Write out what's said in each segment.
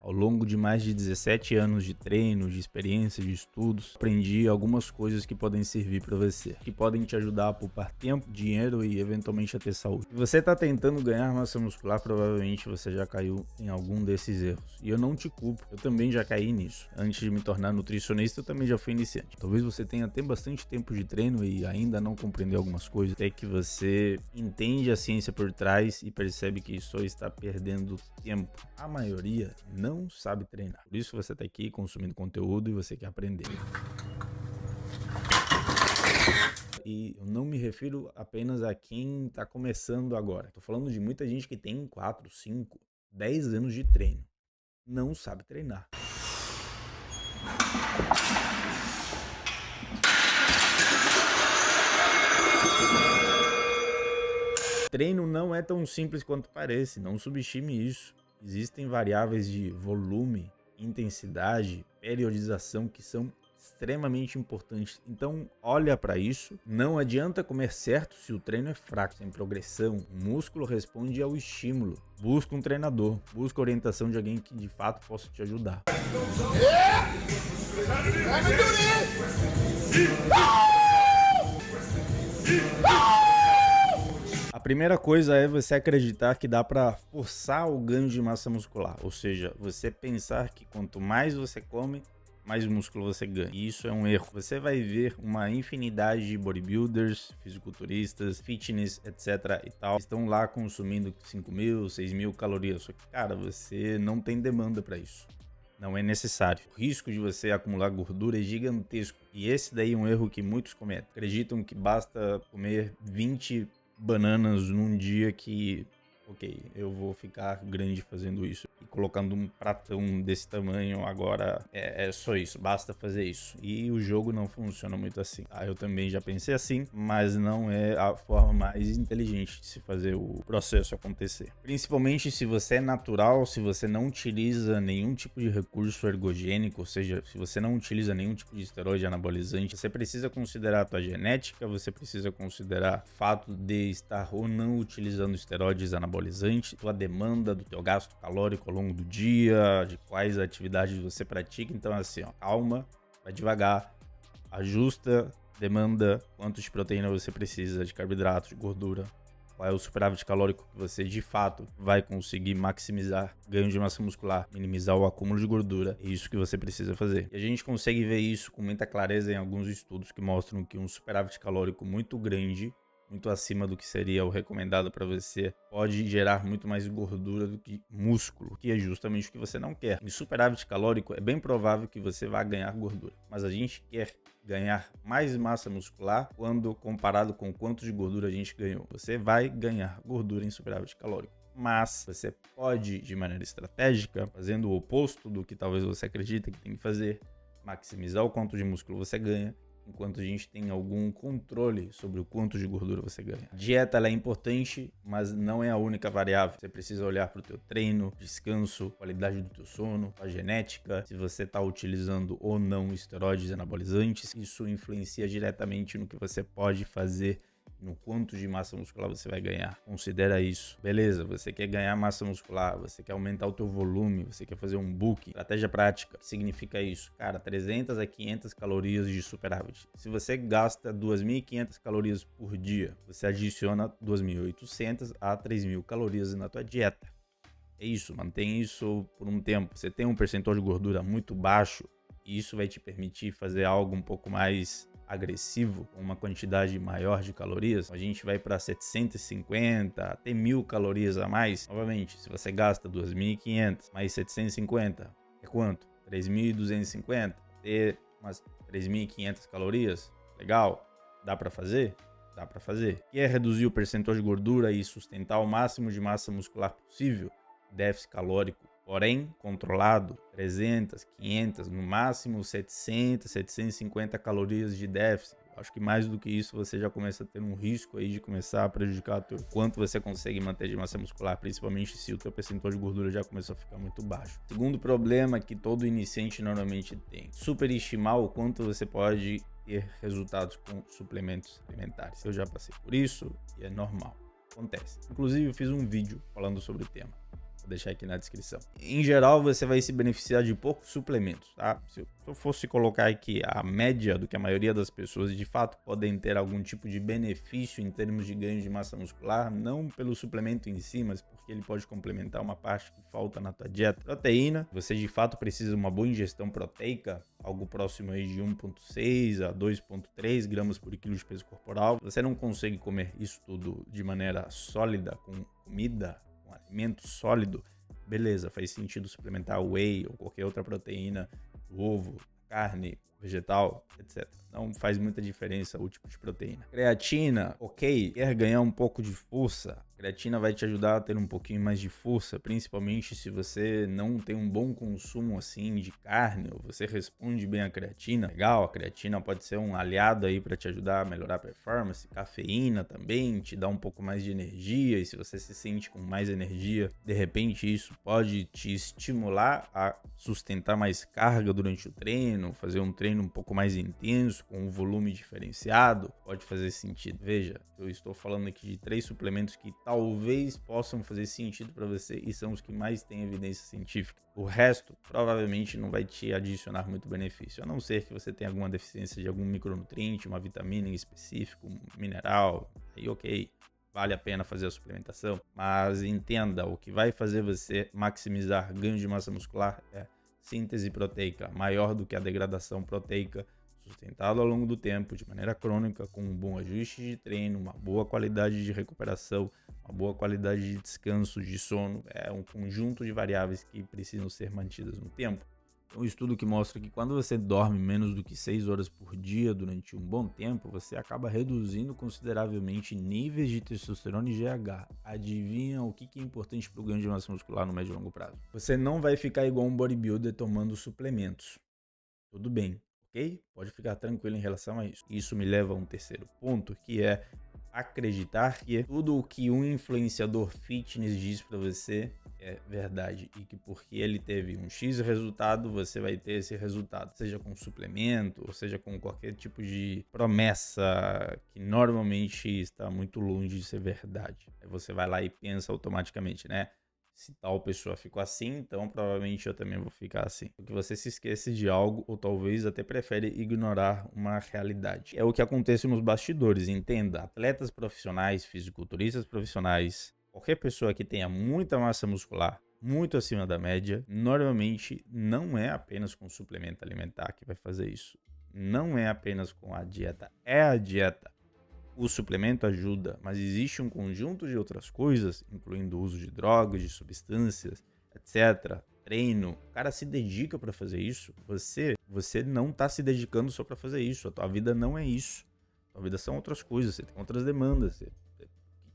Ao longo de mais de 17 anos de treino, de experiência, de estudos, aprendi algumas coisas que podem servir para você, que podem te ajudar a poupar tempo, dinheiro e eventualmente a ter saúde. Se você está tentando ganhar massa muscular, provavelmente você já caiu em algum desses erros. E eu não te culpo, eu também já caí nisso. Antes de me tornar nutricionista, eu também já fui iniciante. Talvez você tenha até bastante tempo de treino e ainda não compreendeu algumas coisas, até que você entende a ciência por trás e percebe que só está perdendo tempo. A maioria não sabe treinar. Por isso você está aqui consumindo conteúdo e você quer aprender. E eu não me refiro apenas a quem está começando agora. Estou falando de muita gente que tem 4, 5, 10 anos de treino. Não sabe treinar. Treino não é tão simples quanto parece, não subestime isso. Existem variáveis de volume, intensidade, periodização que são extremamente importantes. Então, olha para isso. Não adianta comer certo se o treino é fraco, sem progressão. O músculo responde ao estímulo. Busca um treinador, busca a orientação de alguém que de fato possa te ajudar. A primeira coisa é você acreditar que dá para forçar o ganho de massa muscular, ou seja, você pensar que quanto mais você come, mais músculo você ganha. E isso é um erro. Você vai ver uma infinidade de bodybuilders, fisiculturistas, fitness, etc. e tal, estão lá consumindo 5.000, 6.000 calorias. Só que, cara, você não tem demanda para isso. Não é necessário. O risco de você acumular gordura é gigantesco. E esse daí é um erro que muitos cometem. Acreditam que basta comer 20 bananas num dia que, ok, eu vou ficar grande fazendo isso. E colocando um pratão desse tamanho, agora é só isso, basta fazer isso. E o jogo não funciona muito assim. Eu também já pensei assim, mas não é a forma mais inteligente de se fazer o processo acontecer. Principalmente se você é natural, se você não utiliza nenhum tipo de recurso ergogênico, ou seja, se você não utiliza nenhum tipo de esteroide anabolizante, você precisa considerar a tua genética, você precisa considerar o fato de estar ou não utilizando esteroides anabolizantes, tua demanda do teu gasto calórico ao longo do dia, de quais atividades você pratica. Então assim, calma, vai devagar, ajusta, demanda, quanto de proteína você precisa, de carboidrato, de gordura, qual é o superávit calórico que você de fato vai conseguir maximizar ganho de massa muscular, minimizar o acúmulo de gordura. É isso que você precisa fazer. E a gente consegue ver isso com muita clareza em alguns estudos que mostram que um superávit calórico muito grande, muito acima do que seria o recomendado para você, pode gerar muito mais gordura do que músculo, que é justamente o que você não quer. Em superávit calórico é bem provável que você vá ganhar gordura, mas a gente quer ganhar mais massa muscular quando comparado com quanto de gordura a gente ganhou. Você vai ganhar gordura em superávit calórico, mas você pode, de maneira estratégica, fazendo o oposto do que talvez você acredita que tem que fazer, maximizar o quanto de músculo você ganha, enquanto a gente tem algum controle sobre o quanto de gordura você ganha. A dieta ela é importante, mas não é a única variável. Você precisa olhar para o teu treino, descanso, qualidade do teu sono, a genética, se você está utilizando ou não esteroides anabolizantes. Isso influencia diretamente no que você pode fazer, no quanto de massa muscular você vai ganhar. Considera isso. Beleza, você quer ganhar massa muscular, você quer aumentar o teu volume, você quer fazer um bulking. Estratégia prática. O que significa isso? Cara, 300 a 500 calorias de superávit. Se você gasta 2.500 calorias por dia, você adiciona 2.800 a 3.000 calorias na tua dieta. É isso, mantém isso por um tempo. Você tem um percentual de gordura muito baixo e isso vai te permitir fazer algo um pouco mais agressivo, com uma quantidade maior de calorias. A gente vai para 750 até 1.000 calorias a mais. Novamente, se você gasta 2.500 mais 750, é quanto? 3.250, ter umas 3.500 calorias. Legal? Dá para fazer? Dá para fazer. Quer reduzir o percentual de gordura e sustentar o máximo de massa muscular possível? Déficit calórico, porém controlado, 300, 500, no máximo 700, 750 calorias de déficit. Acho que mais do que isso você já começa a ter um risco aí de começar a prejudicar o quanto você consegue manter de massa muscular, principalmente se o teu percentual de gordura já começou a ficar muito baixo. Segundo problema que todo iniciante normalmente tem, superestimar o quanto você pode ter resultados com suplementos alimentares. Eu já passei por isso e é normal, acontece. Inclusive eu fiz um vídeo falando sobre o tema. Vou deixar aqui na descrição. Em geral, você vai se beneficiar de poucos suplementos, tá? Se eu fosse colocar aqui a média do que a maioria das pessoas de fato podem ter algum tipo de benefício em termos de ganho de massa muscular, não pelo suplemento em si, mas porque ele pode complementar uma parte que falta na tua dieta. Proteína, você de fato precisa de uma boa ingestão proteica, algo próximo aí de 1,6 a 2,3 gramas por quilo de peso corporal. Você não consegue comer isso tudo de maneira sólida, com comida, com alimento sólido, beleza, faz sentido suplementar whey ou qualquer outra proteína, ovo, carne, vegetal, etc. Não faz muita diferença o tipo de proteína. Creatina, ok, quer ganhar um pouco de força? Creatina vai te ajudar a ter um pouquinho mais de força, principalmente se você não tem um bom consumo assim de carne, ou você responde bem à creatina. Legal, a creatina pode ser um aliado aí para te ajudar a melhorar a performance. Cafeína também te dá um pouco mais de energia, e se você se sente com mais energia, de repente isso pode te estimular a sustentar mais carga durante o treino, fazer um treino um pouco mais intenso, com um volume diferenciado, pode fazer sentido. Veja, eu estou falando aqui de 3 suplementos que talvez possam fazer sentido para você e são os que mais têm evidência científica. O resto provavelmente não vai te adicionar muito benefício, a não ser que você tenha alguma deficiência de algum micronutriente, uma vitamina em específico, um mineral, aí ok, vale a pena fazer a suplementação, mas entenda, o que vai fazer você maximizar ganho de massa muscular é síntese proteica, maior do que a degradação proteica, sustentado ao longo do tempo, de maneira crônica, com um bom ajuste de treino, uma boa qualidade de recuperação, uma boa qualidade de descanso, de sono. É um conjunto de variáveis que precisam ser mantidas no tempo. Um estudo que mostra que quando você dorme menos do que 6 horas por dia durante um bom tempo, você acaba reduzindo consideravelmente níveis de testosterona e GH. Adivinha o que é importante para o ganho de massa muscular no médio e longo prazo? Você não vai ficar igual um bodybuilder tomando suplementos. Tudo bem, ok? Pode ficar tranquilo em relação a isso. Isso me leva a um terceiro ponto, que é acreditar que tudo o que um influenciador fitness diz para você é verdade e que porque ele teve um X resultado, você vai ter esse resultado, seja com suplemento, ou seja com qualquer tipo de promessa que normalmente está muito longe de ser verdade. Aí você vai lá e pensa automaticamente, né? Se tal pessoa ficou assim, então provavelmente eu também vou ficar assim. Porque você se esquece de algo ou talvez até prefere ignorar uma realidade. É o que acontece nos bastidores, entenda. Atletas profissionais, fisiculturistas profissionais, qualquer pessoa que tenha muita massa muscular, muito acima da média, normalmente não é apenas com suplemento alimentar que vai fazer isso. Não é apenas com a dieta, é a dieta. O suplemento ajuda, mas existe um conjunto de outras coisas, incluindo o uso de drogas, de substâncias, etc. Treino. O cara se dedica para fazer isso. Você não está se dedicando só para fazer isso. A tua vida não é isso. A tua vida são outras coisas. Você tem outras demandas. O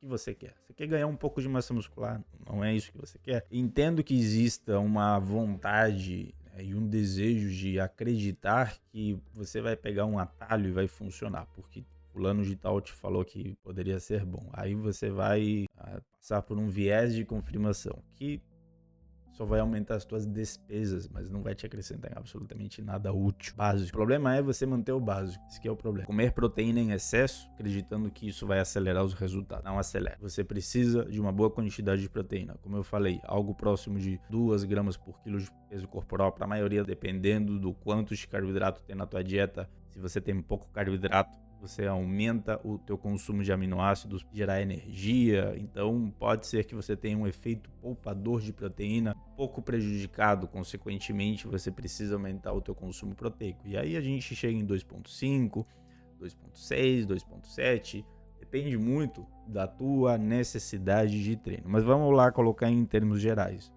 que você quer? Você quer ganhar um pouco de massa muscular? Não é isso que você quer? Entendo que exista uma vontade e um desejo de acreditar que você vai pegar um atalho e vai funcionar, porque fulano de tal te falou que poderia ser bom. Aí você vai passar por um viés de confirmação, que só vai aumentar as tuas despesas, mas não vai te acrescentar em absolutamente nada útil. Básico. O problema é você manter o básico. Esse que é o problema. Comer proteína em excesso, acreditando que isso vai acelerar os resultados. Não acelera. Você precisa de uma boa quantidade de proteína. Como eu falei, algo próximo de 2 gramas por quilo de peso corporal, para a maioria, dependendo do quanto de carboidrato tem na tua dieta. Se você tem pouco carboidrato, você aumenta o teu consumo de aminoácidos, gerar energia, então pode ser que você tenha um efeito poupador de proteína pouco prejudicado, consequentemente você precisa aumentar o teu consumo proteico. E aí a gente chega em 2,5, 2,6, 2,7, depende muito da tua necessidade de treino. Mas vamos lá colocar em termos gerais.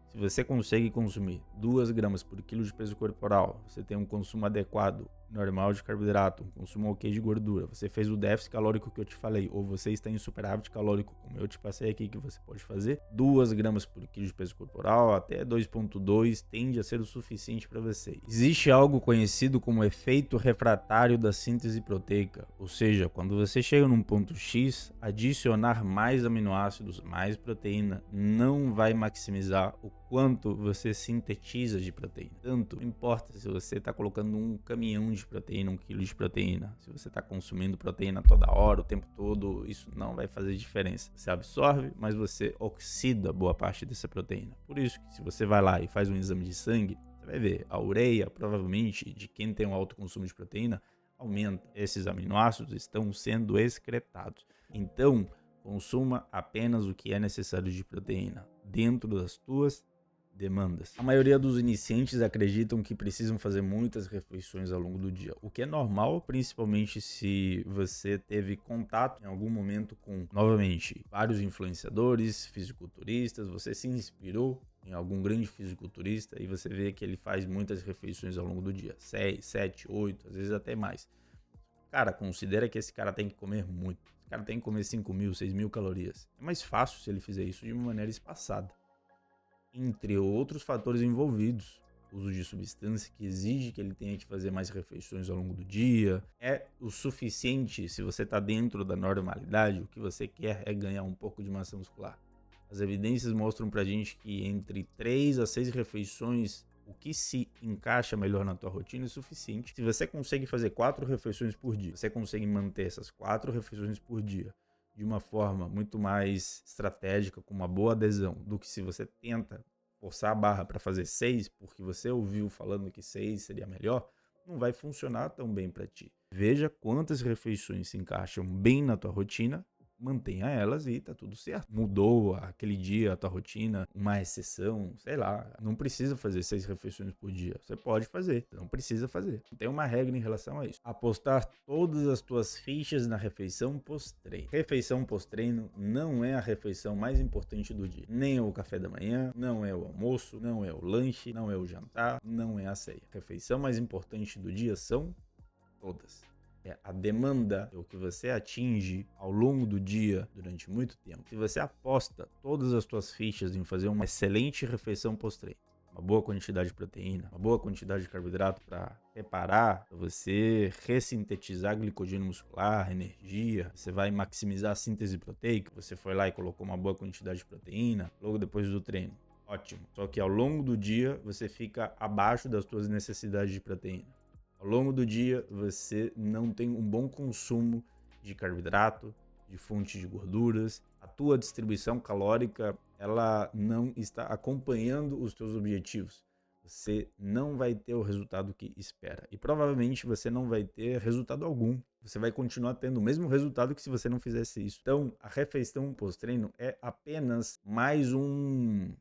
Se você consegue consumir 2 gramas por quilo de peso corporal, você tem um consumo adequado, normal de carboidrato, um consumo ok de gordura, você fez o déficit calórico que eu te falei, ou você está em superávit calórico, como eu te passei aqui que você pode fazer, 2 gramas por quilo de peso corporal, até 2,2 tende a ser o suficiente para você. Existe algo conhecido como efeito refratário da síntese proteica, ou seja, quando você chega num ponto X, adicionar mais aminoácidos, mais proteína, não vai maximizar o quanto você sintetiza de proteína. Tanto, não importa se você está colocando um caminhão de proteína, 1 quilo de proteína. Se você está consumindo proteína toda hora, o tempo todo, isso não vai fazer diferença. Você absorve, mas você oxida boa parte dessa proteína. Por isso que se você vai lá e faz um exame de sangue, você vai ver a ureia, provavelmente, de quem tem um alto consumo de proteína, aumenta. Esses aminoácidos estão sendo excretados. Então, consuma apenas o que é necessário de proteína, dentro das tuas demandas. A maioria dos iniciantes acreditam que precisam fazer muitas refeições ao longo do dia, o que é normal, principalmente se você teve contato em algum momento com, novamente, vários influenciadores, fisiculturistas, você se inspirou em algum grande fisiculturista e você vê que ele faz muitas refeições ao longo do dia, 6, 7, 8, às vezes até mais. Cara, considera que esse cara tem que comer muito. Esse cara tem que comer 5.000, 6.000 calorias. É mais fácil se ele fizer isso de uma maneira espaçada. Entre outros fatores envolvidos, uso de substância que exige que ele tenha que fazer mais refeições ao longo do dia, é o suficiente se você está dentro da normalidade, o que você quer é ganhar um pouco de massa muscular. As evidências mostram pra gente que entre 3 a 6 refeições, o que se encaixa melhor na tua rotina é suficiente. Se você consegue fazer 4 refeições por dia, você consegue manter essas 4 refeições por dia de uma forma muito mais estratégica, com uma boa adesão, do que se você tenta forçar a barra para fazer 6, porque você ouviu falando que 6 seria melhor, não vai funcionar tão bem para ti. Veja quantas refeições se encaixam bem na tua rotina, mantenha elas e tá tudo certo. Mudou aquele dia a tua rotina, uma exceção, sei lá, não precisa fazer 6 refeições por dia. Você pode fazer, não precisa fazer. Não tem uma regra em relação a isso. Apostar todas as tuas fichas na refeição pós-treino. Refeição pós-treino não é a refeição mais importante do dia. Nem é o café da manhã, não é o almoço, não é o lanche, não é o jantar, não é a ceia. A refeição mais importante do dia são todas. A demanda é o que você atinge ao longo do dia durante muito tempo. Se você aposta todas as suas fichas em fazer uma excelente refeição pós-treino, uma boa quantidade de proteína, uma boa quantidade de carboidrato para preparar, para você ressintetizar glicogênio muscular, energia, você vai maximizar a síntese proteica, você foi lá e colocou uma boa quantidade de proteína logo depois do treino. Ótimo. Só que ao longo do dia você fica abaixo das suas necessidades de proteína. Ao longo do dia, você não tem um bom consumo de carboidrato, de fonte de gorduras. A tua distribuição calórica, ela não está acompanhando os teus objetivos. Você não vai ter o resultado que espera. E provavelmente você não vai ter resultado algum. Você vai continuar tendo o mesmo resultado que se você não fizesse isso. Então, a refeição pós-treino é apenas mais um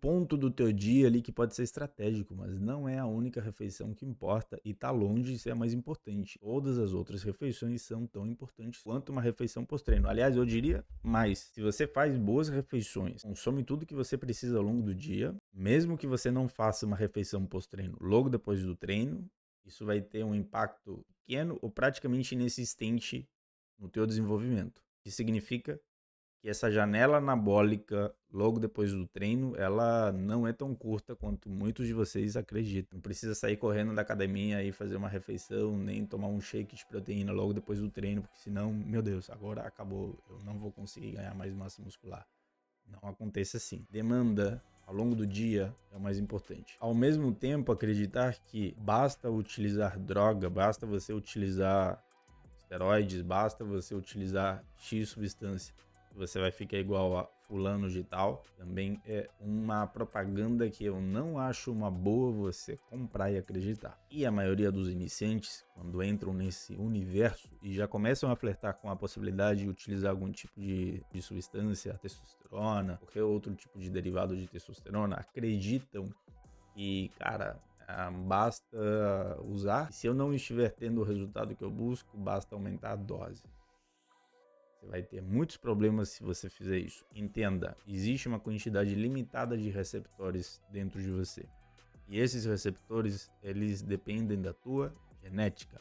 ponto do teu dia ali que pode ser estratégico, mas não é a única refeição que importa e tá longe de ser a mais importante. Todas as outras refeições são tão importantes quanto uma refeição pós-treino. Aliás, eu diria mais. Se você faz boas refeições, consome tudo que você precisa ao longo do dia, mesmo que você não faça uma refeição pós-treino logo depois do treino, isso vai ter um impacto pequeno ou praticamente inexistente no teu desenvolvimento. O que significa que essa janela anabólica logo depois do treino, ela não é tão curta quanto muitos de vocês acreditam. Não precisa sair correndo da academia e fazer uma refeição, nem tomar um shake de proteína logo depois do treino, porque senão, meu Deus, agora acabou, eu não vou conseguir ganhar mais massa muscular. Não aconteça assim. Demanda ao longo do dia é o mais importante. Ao mesmo tempo, acreditar que basta utilizar droga, basta você utilizar esteroides, basta você utilizar X substância, você vai ficar igual a fulano de tal, também é uma propaganda que eu não acho uma boa você comprar e acreditar. E a maioria dos iniciantes, quando entram nesse universo e já começam a flertar com a possibilidade de utilizar algum tipo de substância, testosterona, qualquer outro tipo de derivado de testosterona, acreditam que, cara, basta usar. Se eu não estiver tendo o resultado que eu busco, basta aumentar a dose. Você vai ter muitos problemas se você fizer isso. Entenda, existe uma quantidade limitada de receptores dentro de você. E esses receptores, eles dependem da tua genética.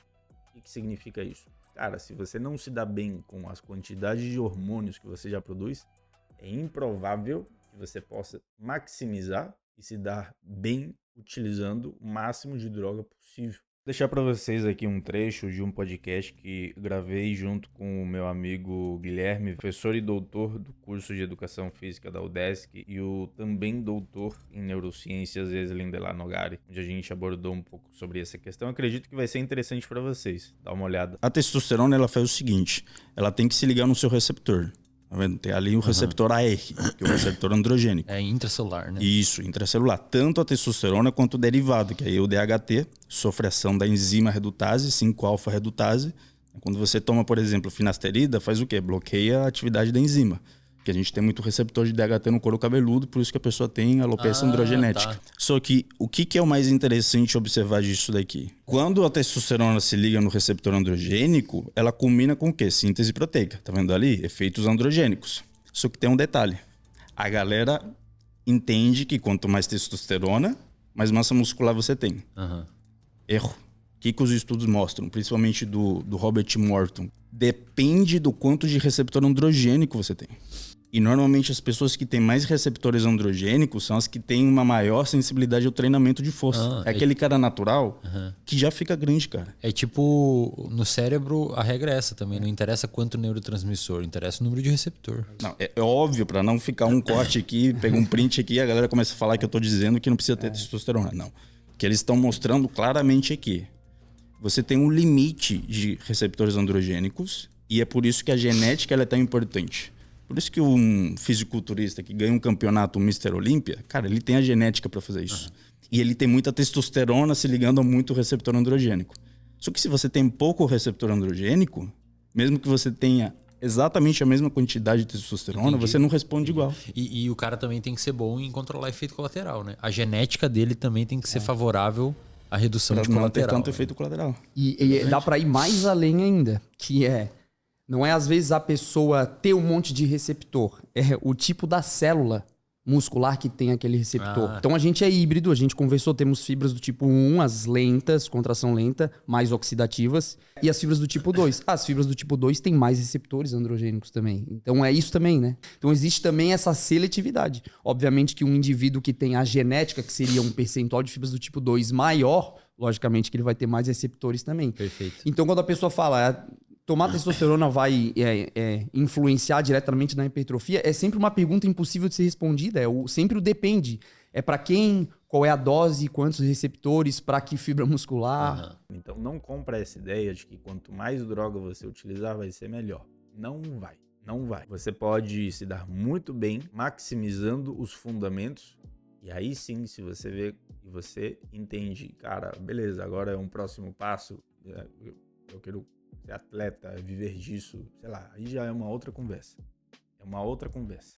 O que significa isso? Cara, se você não se dá bem com as quantidades de hormônios que você já produz, é improvável que você possa maximizar e se dar bem utilizando o máximo de droga possível. Deixar para vocês aqui um trecho de um podcast que gravei junto com o meu amigo Guilherme, professor e doutor do curso de Educação Física da UDESC e o também doutor em Neurociências Eslen de la Nogari, onde a gente abordou um pouco sobre essa questão. Acredito que vai ser interessante para vocês. Dá uma olhada. A testosterona, ela faz o seguinte, ela tem que se ligar no seu receptor. Tá vendo? Tem ali o receptor AR, que é o receptor androgênico. É intracelular, né? Isso, intracelular. Tanto a testosterona quanto o derivado, que aí é o DHT, sofre ação da enzima redutase, 5-alfa-redutase. Quando você toma, por exemplo, finasterida, faz o quê? Bloqueia a atividade da enzima. Porque a gente tem muito receptor de DHT no couro cabeludo, por isso que a pessoa tem alopecia androgenética. Tá. Só que o que é o mais interessante observar disso daqui? Quando a testosterona se liga no receptor androgênico, ela combina com o quê? Síntese proteica. Tá vendo ali? Efeitos androgênicos. Só que tem um detalhe. A galera entende que quanto mais testosterona, mais massa muscular você tem. Erro. O que os estudos mostram, principalmente do Robert Morton? Depende do quanto de receptor androgênico você tem. E normalmente as pessoas que têm mais receptores androgênicos são as que têm uma maior sensibilidade ao treinamento de força. É aquele cara natural que já fica grande, cara. É tipo, no cérebro a regra é essa também. Não interessa quanto neurotransmissor, interessa o número de receptor. Não, é óbvio, para não ficar um corte aqui, pega um print aqui e a galera começa a falar que eu tô dizendo que não precisa ter testosterona. Não. O que eles estão mostrando claramente aqui. Você tem um limite de receptores androgênicos e é por isso que a genética ela é tão importante. Por isso que um fisiculturista que ganha um campeonato, um Mr. Olímpia, cara, ele tem a genética para fazer isso. E ele tem muita testosterona se ligando a muito receptor androgênico. Só que se você tem pouco receptor androgênico, mesmo que você tenha exatamente a mesma quantidade de testosterona, você não responde igual. E o cara também tem que ser bom em controlar efeito colateral, né? A genética dele também tem que ser favorável à redução de colateral. Não ter tanto efeito colateral. E dá para ir mais além ainda, que não é às vezes a pessoa ter um monte de receptor, é o tipo da célula muscular que tem aquele receptor. Então a gente é híbrido, a gente conversou, temos fibras do tipo 1, as lentas, contração lenta, mais oxidativas, e as fibras do tipo 2. As fibras do tipo 2 têm mais receptores androgênicos também. Então é isso também, né? Então existe também essa seletividade. Obviamente que um indivíduo que tem a genética, que seria um percentual de fibras do tipo 2 maior, logicamente que ele vai ter mais receptores também. Perfeito. Então quando a pessoa fala... Tomar testosterona vai influenciar diretamente na hipertrofia? É sempre uma pergunta impossível de ser respondida. Sempre o depende. É para quem, qual é a dose, quantos receptores, para que fibra muscular. Então não compra essa ideia de que quanto mais droga você utilizar vai ser melhor. Não vai. Não vai. Você pode se dar muito bem maximizando os fundamentos. E aí sim, se você vê e você entende, cara, beleza, agora é um próximo passo. Eu quero ser atleta, viver disso, sei lá, aí já é uma outra conversa. É uma outra conversa.